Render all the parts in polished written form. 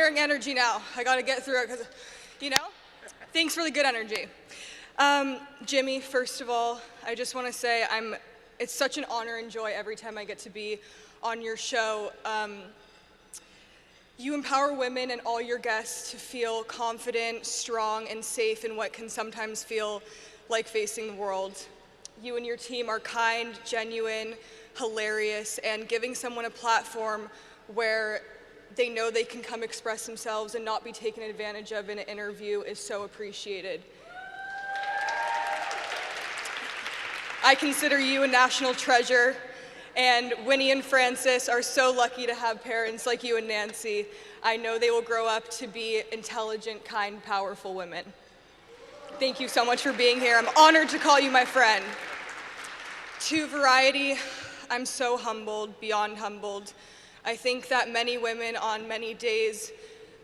sharing energy now. I gotta get through it, because, you know, thanks for the good energy. Jimmy, first of all, I just wanna say it's such an honor and joy every time I get to be on your show. You empower women and all your guests to feel confident, strong, and safe in what can sometimes feel like facing the world. You and your team are kind, genuine, hilarious, and giving someone a platform where they know they can come express themselves and not be taken advantage of in an interview is so appreciated. I consider you a national treasure, and Winnie and Francis are so lucky to have parents like you and Nancy. I know they will grow up to be intelligent, kind, powerful women. Thank you so much for being here. I'm honored to call you my friend. To Variety, I'm so humbled, beyond humbled. I think that many women on many days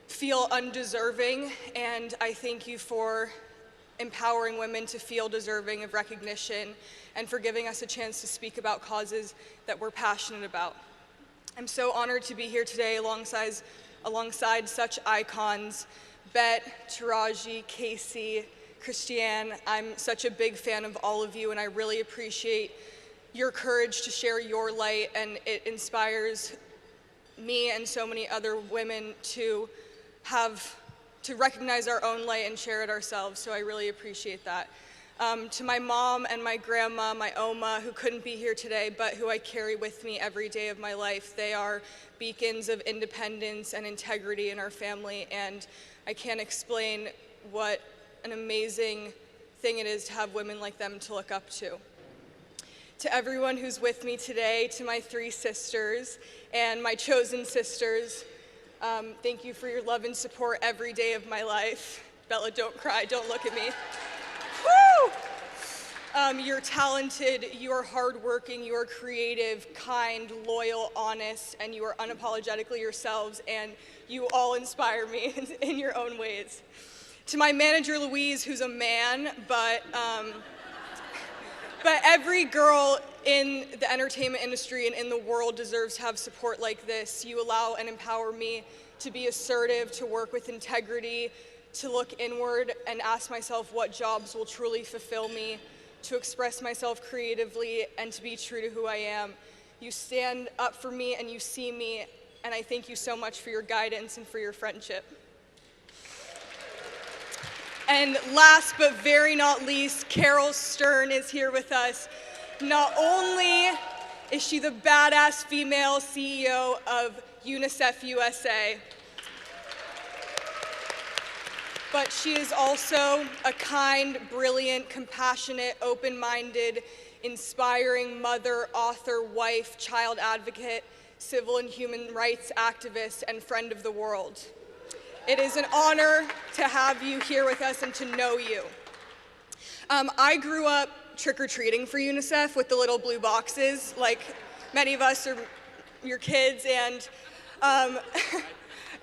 feel undeserving, and I thank you for empowering women to feel deserving of recognition and for giving us a chance to speak about causes that we're passionate about. I'm so honored to be here today alongside such icons, Bet, Taraji, Casey, Christiane. I'm such a big fan of all of you, and I really appreciate your courage to share your light, and it inspires me and so many other women to recognize our own light and share it ourselves, so I really appreciate that. To my mom and my grandma, my Oma, who couldn't be here today, but who I carry with me every day of my life. They are beacons of independence and integrity in our family, and I can't explain what an amazing thing it is to have women like them to look up to. To everyone who's with me today, to my 3 sisters and my chosen sisters, thank you for your love and support every day of my life. Bella, don't cry, don't look at me. Woo! You're talented, you are hardworking, you are creative, kind, loyal, honest, and you are unapologetically yourselves, and you all inspire me in your own ways. To my manager, Louise, who's a man, but every girl in the entertainment industry and in the world deserves to have support like this. You allow and empower me to be assertive, to work with integrity, to look inward and ask myself what jobs will truly fulfill me, to express myself creatively, and to be true to who I am. You stand up for me and you see me, and I thank you so much for your guidance and for your friendship. And last but very not least, Carol Stern is here with us. Not only is she the badass female CEO of UNICEF USA, but she is also a kind, brilliant, compassionate, open-minded, inspiring mother, author, wife, child advocate, civil and human rights activist, and friend of the world. It is an honor to have you here with us and to know you. I grew up trick-or-treating for UNICEF with the little blue boxes, like many of us are your kids, and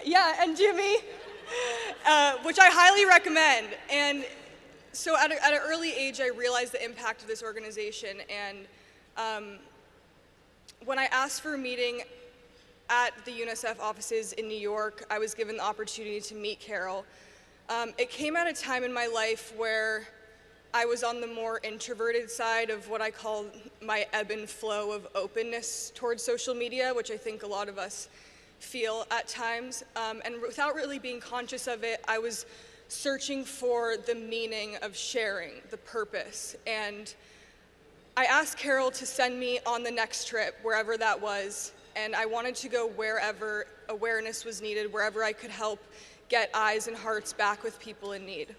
yeah, and Jimmy, which I highly recommend. And so at an early age, I realized the impact of this organization, and when I asked for a meeting at the UNICEF offices in New York, I was given the opportunity to meet Carol. It came at a time in my life where I was on the more introverted side of what I call my ebb and flow of openness towards social media, which I think a lot of us feel at times. And without really being conscious of it, I was searching for the meaning of sharing, the purpose. And I asked Carol to send me on the next trip, wherever that was. And I wanted to go wherever awareness was needed, wherever I could help get eyes and hearts back with people in need.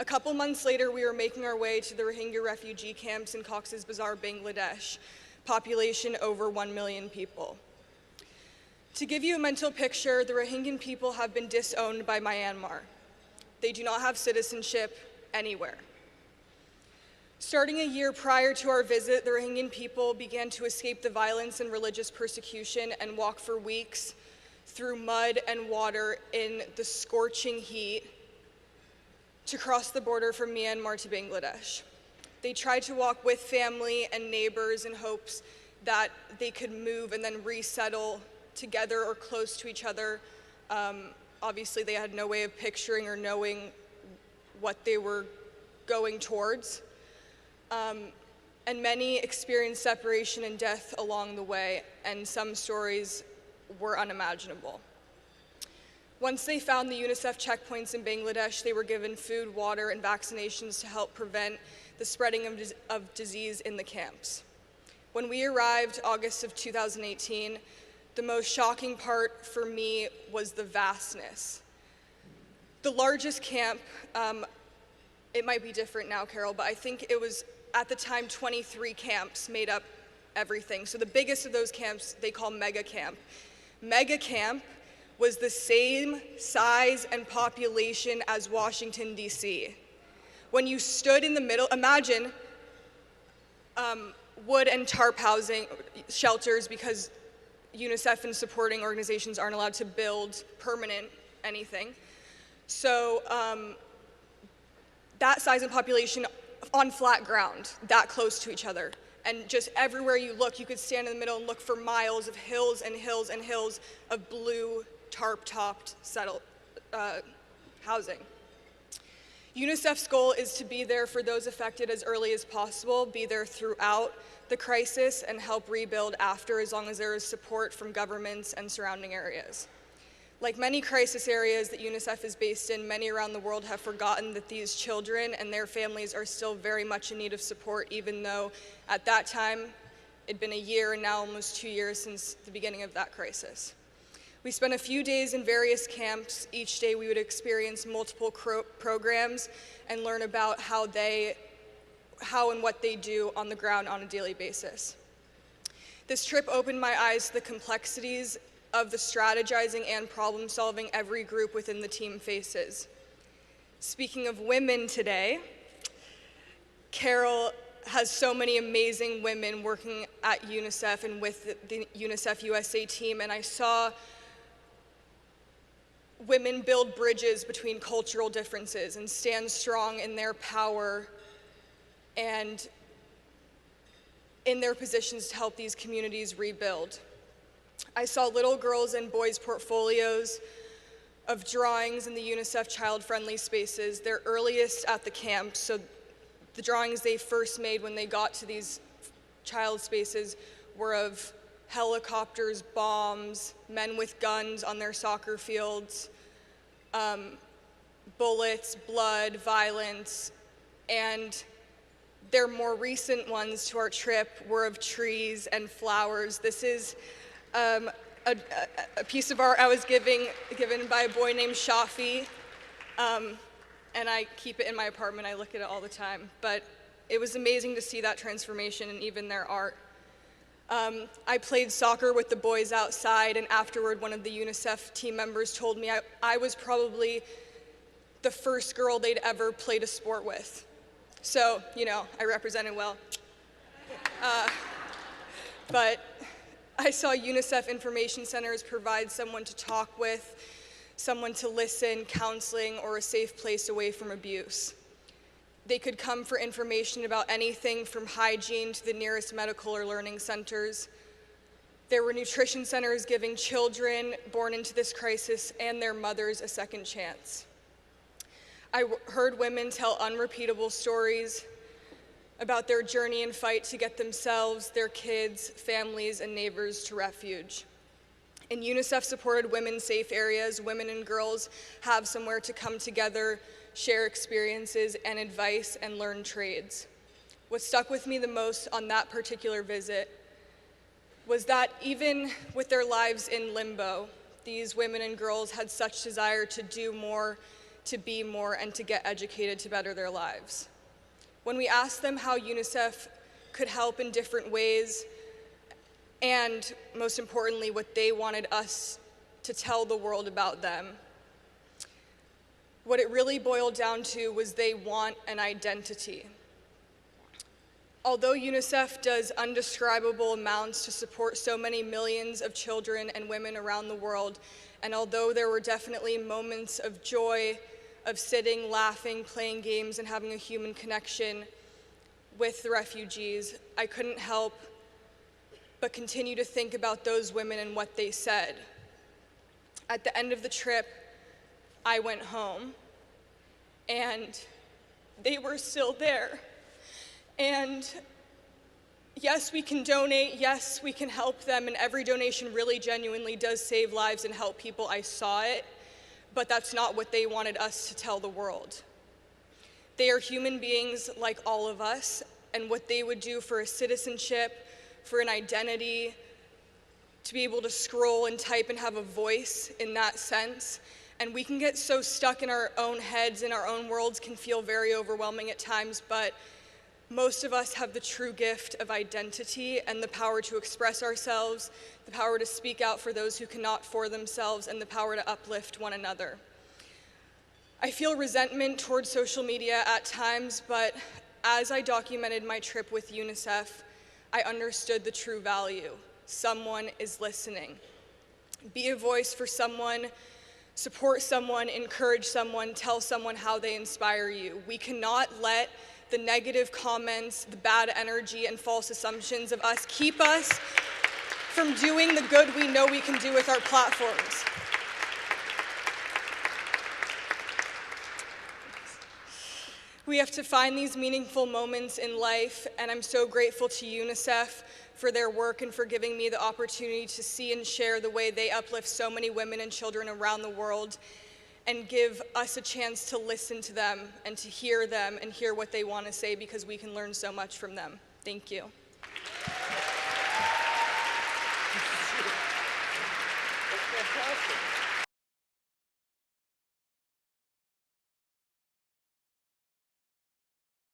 A couple months later, we were making our way to the Rohingya refugee camps in Cox's Bazar, Bangladesh, population over 1 million people. To give you a mental picture, the Rohingya people have been disowned by Myanmar. They do not have citizenship anywhere. Starting a year prior to our visit, the Rohingya people began to escape the violence and religious persecution and walk for weeks through mud and water in the scorching heat to cross the border from Myanmar to Bangladesh. They tried to walk with family and neighbors in hopes that they could move and then resettle together or close to each other Obviously, they had no way of picturing or knowing what they were going towards. And many experienced separation and death along the way, and some stories were unimaginable. Once they found the UNICEF checkpoints in Bangladesh, they were given food, water, and vaccinations to help prevent the spreading of disease in the camps. When we arrived, August of 2018, the most shocking part for me was the vastness. The largest camp, it might be different now, Carol, but I think it was, at the time, 23 camps made up everything. So the biggest of those camps, they call mega camp. Mega camp was the same size and population as Washington, D.C. When you stood in the middle, imagine wood and tarp housing shelters, because UNICEF and supporting organizations aren't allowed to build permanent anything. So that size and population on flat ground, that close to each other. And just everywhere you look, you could stand in the middle and look for miles of hills and hills and hills of blue tarp-topped housing. UNICEF's goal is to be there for those affected as early as possible, be there throughout the crisis, and help rebuild after, as long as there is support from governments and surrounding areas. Like many crisis areas that UNICEF is based in, many around the world have forgotten that these children and their families are still very much in need of support, even though at that time it'd been a year and now almost 2 years since the beginning of that crisis. We spent a few days in various camps. Each day we would experience multiple programs and learn about how and what they do on the ground on a daily basis. This trip opened my eyes to the complexities of the strategizing and problem solving every group within the team faces. Speaking of women today, Carol has so many amazing women working at UNICEF and with the UNICEF USA team, and I saw women build bridges between cultural differences and stand strong in their power and in their positions to help these communities rebuild. I saw little girls and boys' portfolios of drawings in the UNICEF child-friendly spaces, their earliest at the camp. So the drawings they first made when they got to these child spaces were of helicopters, bombs, men with guns on their soccer fields, bullets, blood, violence, and their more recent ones to our trip were of trees and flowers. This is a piece of art I was given by a boy named Shafi, and I keep it in my apartment. I look at it all the time. But it was amazing to see that transformation and even their art. I played soccer with the boys outside, and afterward one of the UNICEF team members told me I was probably the first girl they'd ever played a sport with. So, you know, I represented well. But I saw UNICEF information centers provide someone to talk with, someone to listen, counseling, or a safe place away from abuse. They could come for information about anything from hygiene to the nearest medical or learning centers. There were nutrition centers giving children born into this crisis and their mothers a second chance. I heard women tell unrepeatable stories about their journey and fight to get themselves, their kids, families, and neighbors to refuge. In UNICEF-supported women-safe areas, women and girls have somewhere to come together, share experiences and advice, and learn trades. What stuck with me the most on that particular visit was that even with their lives in limbo, these women and girls had such desire to do more, to be more, and to get educated to better their lives. When we asked them how UNICEF could help in different ways, and most importantly, what they wanted us to tell the world about them, what it really boiled down to was they want an identity. Although UNICEF does undescribable amounts to support so many millions of children and women around the world, and although there were definitely moments of joy, of sitting, laughing, playing games, and having a human connection with the refugees, I couldn't help but continue to think about those women and what they said. At the end of the trip, I went home, and they were still there. And yes, we can donate, yes, we can help them, and every donation really genuinely does save lives and help people. I saw it, but that's not what they wanted us to tell the world. They are human beings like all of us, and what they would do for a citizenship, for an identity, to be able to scroll and type and have a voice in that sense. And we can get so stuck in our own heads, in our own worlds, can feel very overwhelming at times, but most of us have the true gift of identity and the power to express ourselves, the power to speak out for those who cannot for themselves, and the power to uplift one another. I feel resentment towards social media at times, but as I documented my trip with UNICEF, I understood the true value. Someone is listening. Be a voice for someone, support someone, encourage someone, tell someone how they inspire you. We cannot let the negative comments, the bad energy, and false assumptions of us keep us from doing the good we know we can do with our platforms. We have to find these meaningful moments in life, and I'm so grateful to UNICEF for their work and for giving me the opportunity to see and share the way they uplift so many women and children around the world, and give us a chance to listen to them and to hear them and hear what they want to say, because we can learn so much from them. Thank you.